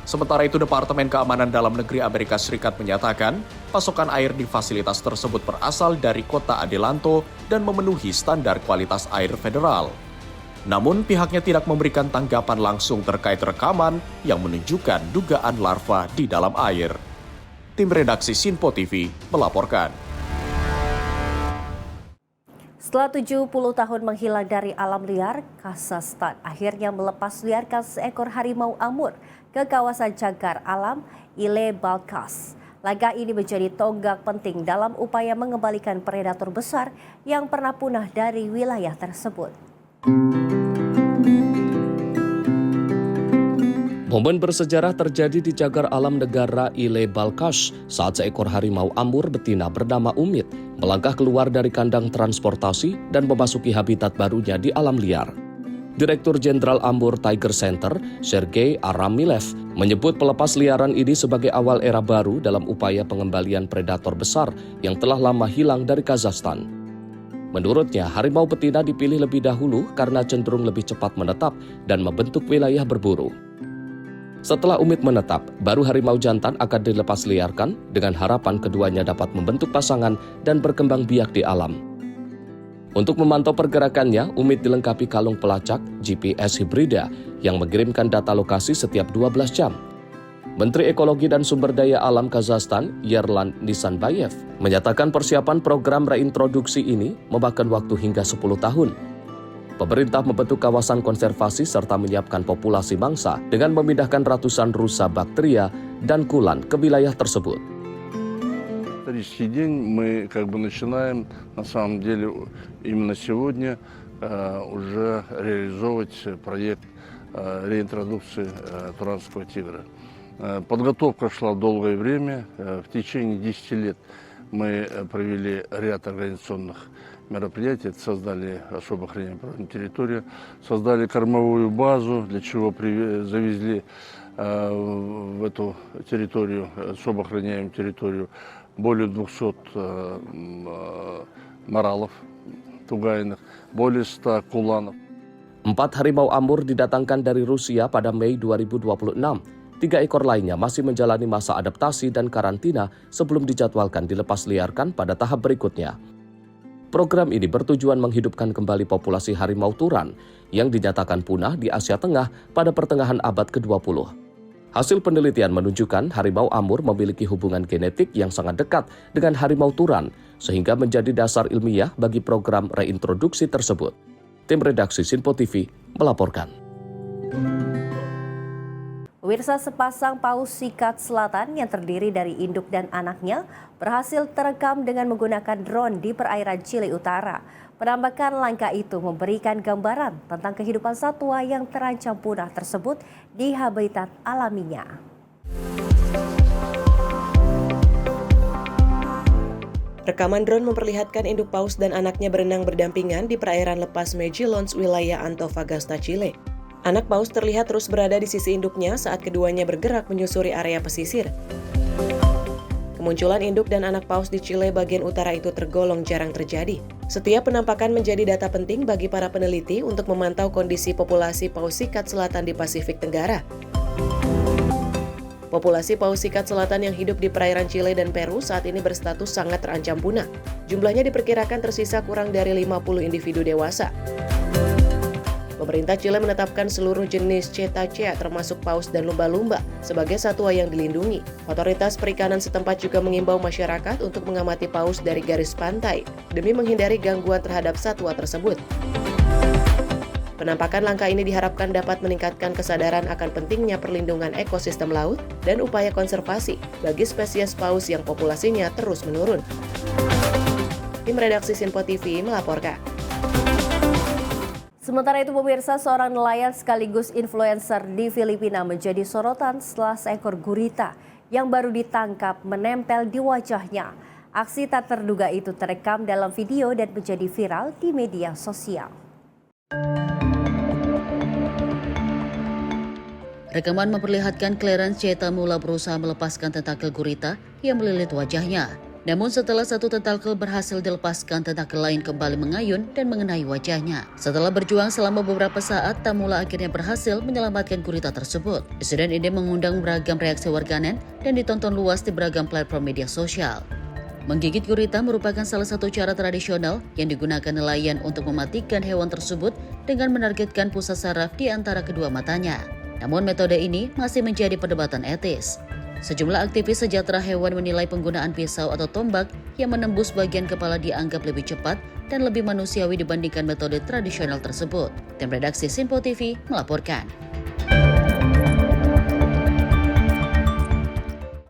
Sementara itu, Departemen Keamanan Dalam Negeri Amerika Serikat menyatakan pasokan air di fasilitas tersebut berasal dari kota Adelanto dan memenuhi standar kualitas air federal. Namun, pihaknya tidak memberikan tanggapan langsung terkait rekaman yang menunjukkan dugaan larva di dalam air. Tim redaksi Sinpo TV melaporkan. Setelah 70 tahun menghilang dari alam liar, Kazakhstan akhirnya melepas liarkan seekor harimau Amur ke kawasan cagar alam Ile-Balkhash. Langkah ini menjadi tonggak penting dalam upaya mengembalikan predator besar yang pernah punah dari wilayah tersebut. Momen bersejarah terjadi di cagar alam negara Ile-Balkhash saat seekor harimau Amur betina bernama Umit melangkah keluar dari kandang transportasi dan memasuki habitat barunya di alam liar. Direktur Jenderal Amur Tiger Center, Sergei Aramilev, menyebut pelepas liaran ini sebagai awal era baru dalam upaya pengembalian predator besar yang telah lama hilang dari Kazakhstan. Menurutnya, harimau betina dipilih lebih dahulu karena cenderung lebih cepat menetap dan membentuk wilayah berburu. Setelah Umit menetap, baru harimau jantan akan dilepas liarkan dengan harapan keduanya dapat membentuk pasangan dan berkembang biak di alam. Untuk memantau pergerakannya, Umit dilengkapi kalung pelacak GPS hibrida yang mengirimkan data lokasi setiap 12 jam. Menteri Ekologi dan Sumber Daya Alam Kazakhstan, Yerlan Nisanbayev, menyatakan persiapan program reintroduksi ini memakan waktu hingga 10 tahun. Pemerintah membentuk kawasan konservasi serta menyiapkan populasi mangsa dengan memindahkan ratusan rusa baktria dan kulan ke wilayah tersebut. Исторический день мы начинаем, на самом деле, именно сегодня уже реализовывать проект реинтродукции туранского тигра. Подготовка шла долгое время. В течение 10 лет мы провели ряд организационных мероприятий, создали особо охраняемую территорию, создали кормовую базу, для чего завезли в эту территорию, особо охраняемую территорию, более 200 маралов тугайных, более 100 куланов. 4 harimau Amur didatangkan dari Rusia pada Mei 2026. 3 ekor lainnya masih menjalani masa adaptasi dan karantina sebelum dijadwalkan dilepas liarkan pada tahap berikutnya. Program ini bertujuan menghidupkan kembali populasi harimau Turan yang dinyatakan punah di Asia Tengah pada pertengahan abad ke-20. Hasil penelitian menunjukkan harimau Amur memiliki hubungan genetik yang sangat dekat dengan harimau Turan, sehingga menjadi dasar ilmiah bagi program reintroduksi tersebut. Tim redaksi Sinpo TV melaporkan. Pemirsa, sepasang paus sikat selatan yang terdiri dari induk dan anaknya berhasil terekam dengan menggunakan drone di perairan Chili Utara. Penampakan langka itu memberikan gambaran tentang kehidupan satwa yang terancam punah tersebut di habitat alaminya. Rekaman drone memperlihatkan induk paus dan anaknya berenang berdampingan di perairan lepas Mejillones, wilayah Antofagasta, Chile. Anak paus terlihat terus berada di sisi induknya saat keduanya bergerak menyusuri area pesisir. Kemunculan induk dan anak paus di Chile bagian utara itu tergolong jarang terjadi. Setiap penampakan menjadi data penting bagi para peneliti untuk memantau kondisi populasi paus sikat selatan di Pasifik Tenggara. Populasi paus sikat selatan yang hidup di perairan Chile dan Peru saat ini berstatus sangat terancam punah. Jumlahnya diperkirakan tersisa kurang dari 50 individu dewasa. Pemerintah Chile menetapkan seluruh jenis cetacea termasuk paus dan lumba-lumba sebagai satwa yang dilindungi. Otoritas perikanan setempat juga mengimbau masyarakat untuk mengamati paus dari garis pantai demi menghindari gangguan terhadap satwa tersebut. Penampakan langka ini diharapkan dapat meningkatkan kesadaran akan pentingnya perlindungan ekosistem laut dan upaya konservasi bagi spesies paus yang populasinya terus menurun. Tim redaksi Sinpo TV melaporkan. Sementara itu, pemirsa, seorang nelayan sekaligus influencer di Filipina menjadi sorotan setelah seekor gurita yang baru ditangkap menempel di wajahnya. Aksi tak terduga itu terekam dalam video dan menjadi viral di media sosial. Rekaman memperlihatkan Clarence Cheta mula berusaha melepaskan tentakel gurita yang melilit wajahnya. Namun setelah satu tentakel berhasil dilepaskan, tentakel lain kembali mengayun dan mengenai wajahnya. Setelah berjuang selama beberapa saat, Tamula akhirnya berhasil menyelamatkan gurita tersebut. Insiden ini mengundang beragam reaksi warganet dan ditonton luas di beragam platform media sosial. Menggigit gurita merupakan salah satu cara tradisional yang digunakan nelayan untuk mematikan hewan tersebut dengan menargetkan pusat saraf di antara kedua matanya. Namun metode ini masih menjadi perdebatan etis. Sejumlah aktivis sejahtera hewan menilai penggunaan pisau atau tombak yang menembus bagian kepala dianggap lebih cepat dan lebih manusiawi dibandingkan metode tradisional tersebut. Tim redaksi Sinpo TV melaporkan.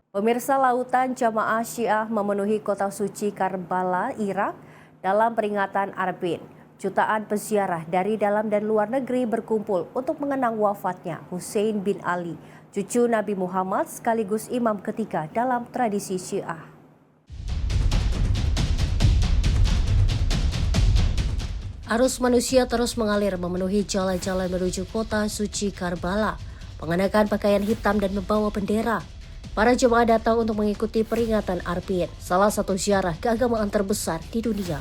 Pemirsa, lautan jamaah Syiah memenuhi kota suci Karbala, Irak dalam peringatan Arbain. Jutaan peziarah dari dalam dan luar negeri berkumpul untuk mengenang wafatnya Hussein bin Ali, cucu Nabi Muhammad sekaligus imam ketiga dalam tradisi Syiah. Arus manusia terus mengalir memenuhi jalan-jalan menuju kota suci Karbala, mengenakan pakaian hitam dan membawa bendera. Para jemaah datang untuk mengikuti peringatan Arbain, salah satu ziarah keagamaan terbesar di dunia.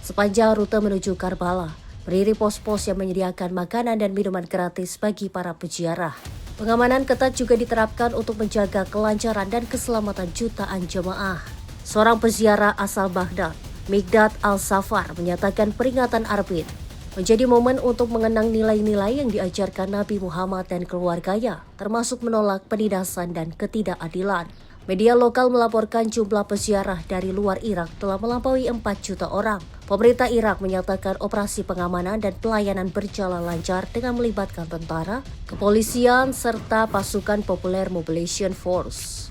Sepanjang rute menuju Karbala, berdiri pos-pos yang menyediakan makanan dan minuman gratis bagi para peziarah. Pengamanan ketat juga diterapkan untuk menjaga kelancaran dan keselamatan jutaan jemaah. Seorang peziarah asal Baghdad, Mikdad Al-Safar, menyatakan peringatan Arbain menjadi momen untuk mengenang nilai-nilai yang diajarkan Nabi Muhammad dan keluarganya, termasuk menolak penindasan dan ketidakadilan. Media lokal melaporkan jumlah peziarah dari luar Irak telah melampaui 4 juta orang. Pemerintah Irak menyatakan operasi pengamanan dan pelayanan berjalan lancar dengan melibatkan tentara, kepolisian, serta pasukan Popular Mobilization Force.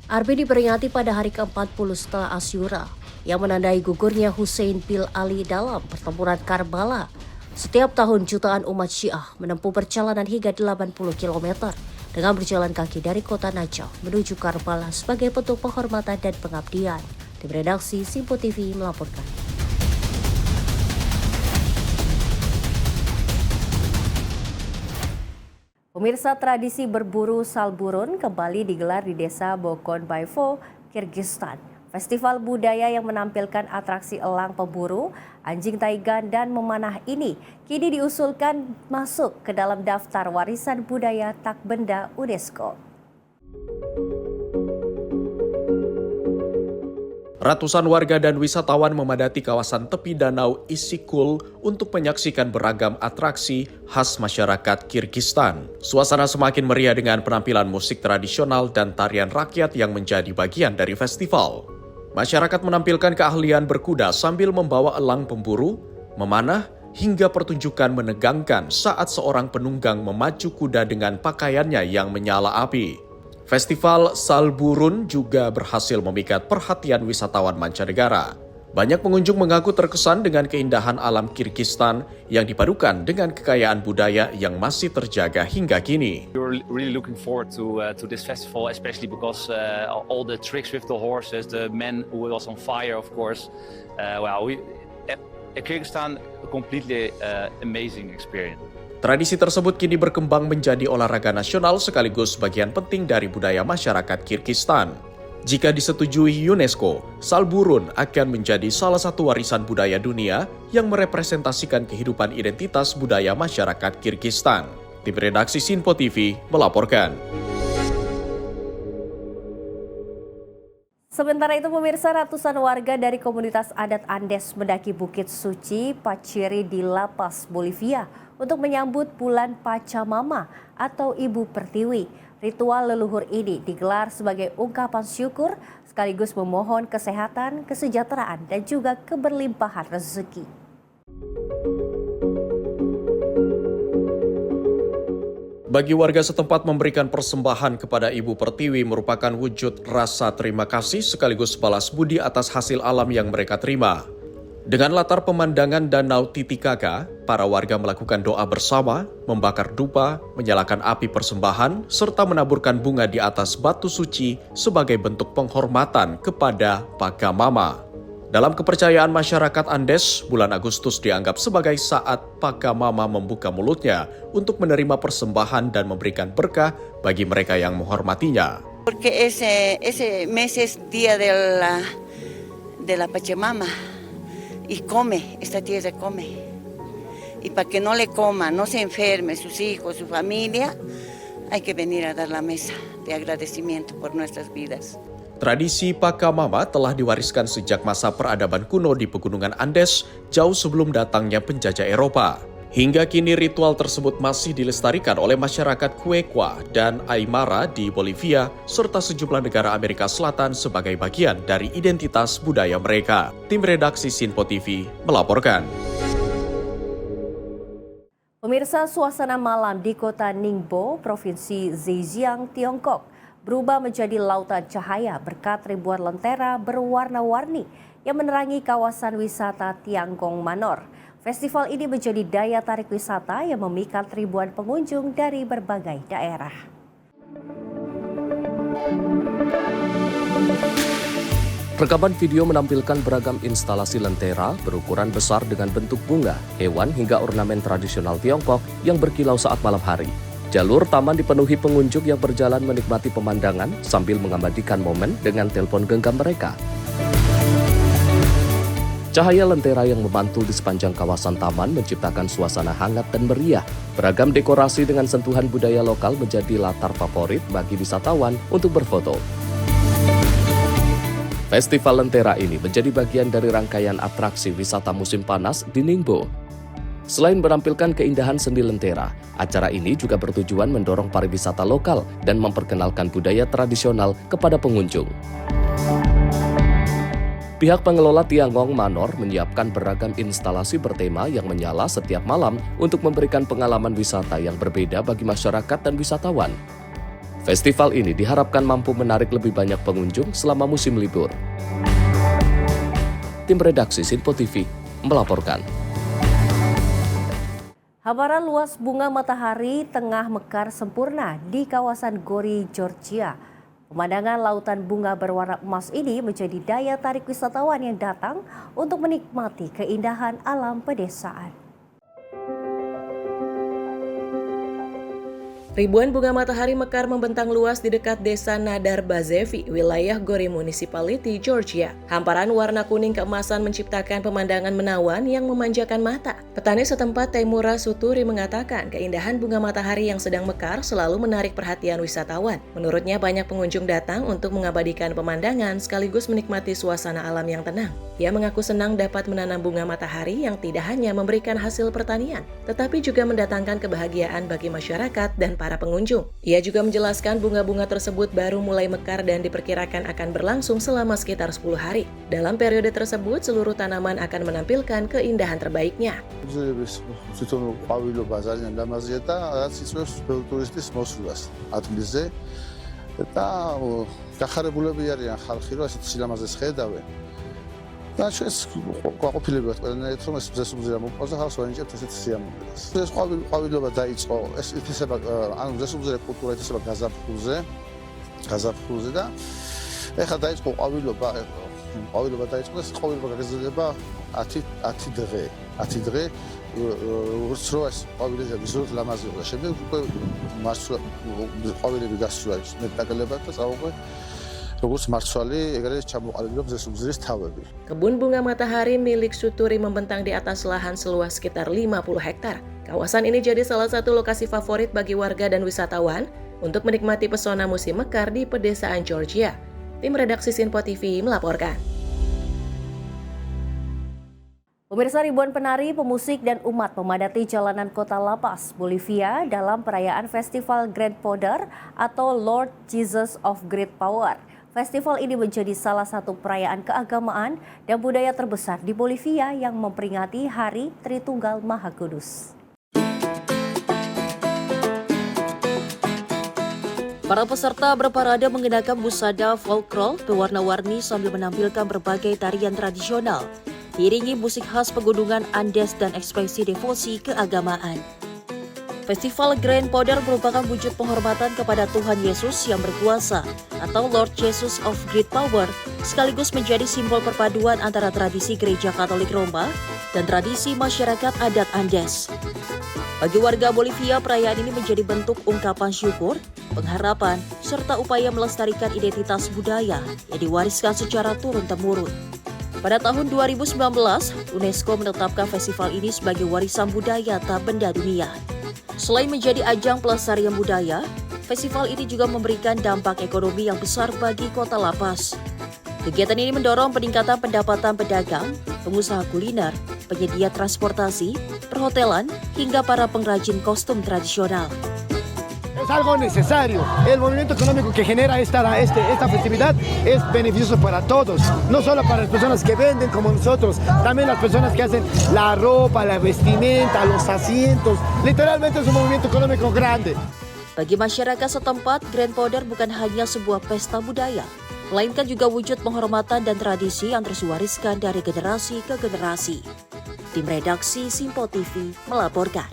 Arbain diperingati pada hari ke-40 setelah Asyura, yang menandai gugurnya Hussein bin Ali dalam pertempuran Karbala. Setiap tahun jutaan umat Syiah menempuh perjalanan hingga 80 km dengan berjalan kaki dari kota Najaf menuju Karbala sebagai bentuk penghormatan dan pengabdian. Tim redaksi Sinpo TV melaporkan. Pemirsa, tradisi berburu salburun kembali digelar di desa Bokonbayvo, Kirgistan. Festival budaya yang menampilkan atraksi elang pemburu, anjing taigan, dan memanah ini kini diusulkan masuk ke dalam daftar warisan budaya tak benda UNESCO. Ratusan warga dan wisatawan memadati kawasan tepi danau Isykyul untuk menyaksikan beragam atraksi khas masyarakat Kirgistan. Suasana semakin meriah dengan penampilan musik tradisional dan tarian rakyat yang menjadi bagian dari festival. Masyarakat menampilkan keahlian berkuda sambil membawa elang pemburu, memanah, hingga pertunjukan menegangkan saat seorang penunggang memacu kuda dengan pakaiannya yang menyala api. Festival Salburun juga berhasil memikat perhatian wisatawan mancanegara. Banyak pengunjung mengaku terkesan dengan keindahan alam Kirgistan yang dipadukan dengan kekayaan budaya yang masih terjaga hingga kini. We're really looking forward to this festival, especially because all the tricks with the horses, the man who was on fire, of course. Kyrgyzstan, a completely amazing experience. Tradisi tersebut kini berkembang menjadi olahraga nasional sekaligus bagian penting dari budaya masyarakat Kirgistan. Jika disetujui UNESCO, Salburun akan menjadi salah satu warisan budaya dunia yang merepresentasikan kehidupan identitas budaya masyarakat Kirgistan. Tim redaksi Sinpo TV melaporkan. Sementara itu, pemirsa, ratusan warga dari komunitas adat Andes mendaki Bukit Suci Paciri di La Paz, Bolivia untuk menyambut bulan Pachamama atau Ibu Pertiwi. Ritual leluhur ini digelar sebagai ungkapan syukur sekaligus memohon kesehatan, kesejahteraan, dan juga keberlimpahan rezeki. Bagi warga setempat, memberikan persembahan kepada Ibu Pertiwi merupakan wujud rasa terima kasih sekaligus balas budi atas hasil alam yang mereka terima. Dengan latar pemandangan Danau Titicaca, para warga melakukan doa bersama, membakar dupa, menyalakan api persembahan, serta menaburkan bunga di atas batu suci sebagai bentuk penghormatan kepada Pachamama. Dalam kepercayaan masyarakat Andes, bulan Agustus dianggap sebagai saat Pachamama membuka mulutnya untuk menerima persembahan dan memberikan berkah bagi mereka yang menghormatinya. Porque ese mes es día de la Pachamama y come, esta tierra come. Y para que no le coma, no se enferme sus hijos, su familia, hay que venir a dar la mesa de agradecimiento por nuestras vidas. Tradisi Pachamama telah diwariskan sejak masa peradaban kuno di pegunungan Andes jauh sebelum datangnya penjajah Eropa. Hingga kini ritual tersebut masih dilestarikan oleh masyarakat Quechua dan Aymara di Bolivia serta sejumlah negara Amerika Selatan sebagai bagian dari identitas budaya mereka. Tim redaksi Sinpo TV melaporkan. Pemirsa, suasana malam di kota Ningbo, Provinsi Zhejiang, Tiongkok berubah menjadi lautan cahaya berkat ribuan lentera berwarna-warni yang menerangi kawasan wisata Tiangong Manor. Festival ini menjadi daya tarik wisata yang memikat ribuan pengunjung dari berbagai daerah. Rekaman video menampilkan beragam instalasi lentera berukuran besar dengan bentuk bunga, hewan hingga ornamen tradisional Tiongkok yang berkilau saat malam hari. Jalur taman dipenuhi pengunjung yang berjalan menikmati pemandangan sambil mengabadikan momen dengan telepon genggam mereka. Cahaya lentera yang memantul di sepanjang kawasan taman menciptakan suasana hangat dan meriah. Beragam dekorasi dengan sentuhan budaya lokal menjadi latar favorit bagi wisatawan untuk berfoto. Festival Lentera ini menjadi bagian dari rangkaian atraksi wisata musim panas di Ningbo. Selain menampilkan keindahan seni lentera, acara ini juga bertujuan mendorong pariwisata lokal dan memperkenalkan budaya tradisional kepada pengunjung. Pihak pengelola Tiangong Manor menyiapkan beragam instalasi bertema yang menyala setiap malam untuk memberikan pengalaman wisata yang berbeda bagi masyarakat dan wisatawan. Festival ini diharapkan mampu menarik lebih banyak pengunjung selama musim libur. Tim redaksi Sinpo TV melaporkan. Hamparan luas bunga matahari tengah mekar sempurna di kawasan Gori, Georgia. Pemandangan lautan bunga berwarna emas ini menjadi daya tarik wisatawan yang datang untuk menikmati keindahan alam pedesaan. Ribuan bunga matahari mekar membentang luas di dekat desa Nadar Bazevi, wilayah Gori Municipality, Georgia. Hamparan warna kuning keemasan menciptakan pemandangan menawan yang memanjakan mata. Petani setempat Temura Suturi mengatakan keindahan bunga matahari yang sedang mekar selalu menarik perhatian wisatawan. Menurutnya banyak pengunjung datang untuk mengabadikan pemandangan sekaligus menikmati suasana alam yang tenang. Ia mengaku senang dapat menanam bunga matahari yang tidak hanya memberikan hasil pertanian, tetapi juga mendatangkan kebahagiaan bagi masyarakat dan para pengunjung. Ia juga menjelaskan bunga-bunga tersebut baru mulai mekar dan diperkirakan akan berlangsung selama sekitar 10 hari. Dalam periode tersebut, seluruh tanaman akan menampilkan keindahan terbaiknya. და ჩვენს ყოფილებად ყველანაირად რომ ეს მზესუმზირა მოპოვდა ხალხს ვანიჭებთ ესეთ სიამოვნებას. ეს ყვავილობა დაიწყო, ეს ითესება, ანუ მზესუმზირა კულტურა ითესება გაზაფხულზე და ეხლა დაიწყო ყვავილობა დაიწყო, ეს ყვავილობა გაგრძელდება 10 დღე, როგორც რო ეს ყვავილები ზუსტ ლამაზი იყო. შემდეგ უკვე მარცვლა ყვავილები გასულა მეტაკლებად და წავუყვე Kebun bunga matahari milik Suturi membentang di atas lahan seluas sekitar 50 hektar. Kawasan ini jadi salah satu lokasi favorit bagi warga dan wisatawan untuk menikmati pesona musim mekar di pedesaan Georgia. Tim redaksi Sinpo TV melaporkan. Pemirsa, ribuan penari, pemusik, dan umat memadati jalanan kota La Paz, Bolivia dalam perayaan Festival Grand Poder atau Lord Jesus of Great Power. Festival ini menjadi salah satu perayaan keagamaan dan budaya terbesar di Bolivia yang memperingati Hari Tritunggal Maha Kudus. Para peserta berparade mengenakan busana folklore berwarna-warni sambil menampilkan berbagai tarian tradisional, diiringi musik khas pegunungan Andes dan ekspresi devosi keagamaan. Festival Grand Poder merupakan wujud penghormatan kepada Tuhan Yesus yang berkuasa atau Lord Jesus of Great Power, sekaligus menjadi simbol perpaduan antara tradisi Gereja Katolik Roma dan tradisi masyarakat adat Andes. Bagi warga Bolivia, perayaan ini menjadi bentuk ungkapan syukur, pengharapan, serta upaya melestarikan identitas budaya yang diwariskan secara turun-temurun. Pada tahun 2019, UNESCO menetapkan festival ini sebagai warisan budaya tak benda dunia. Selain menjadi ajang pelestarian budaya, festival ini juga memberikan dampak ekonomi yang besar bagi Kota La Paz. Kegiatan ini mendorong peningkatan pendapatan pedagang, pengusaha kuliner, penyedia transportasi, perhotelan, hingga para pengrajin kostum tradisional. Es algo necesario. El movimiento económico que genera esta festividad es beneficioso para todos, no solo para las personas que venden como nosotros, también las personas que hacen la ropa, la vestimenta, los asientos. Literalmente es un movimiento económico grande. Bagi masyarakat setempat, Grand Powder bukan hanya sebuah pesta budaya, melainkan juga wujud penghormatan dan tradisi yang terus diwariskan dari generasi ke generasi. Tim redaksi Simpo TV melaporkan.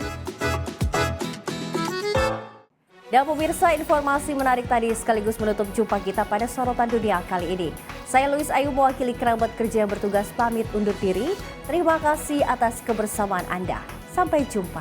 Dan pemirsa, informasi menarik tadi sekaligus menutup jumpa kita pada Sorotan Dunia kali ini. Saya Louis Ayu mewakili kerabat kerja yang bertugas pamit undur diri. Terima kasih atas kebersamaan Anda. Sampai jumpa.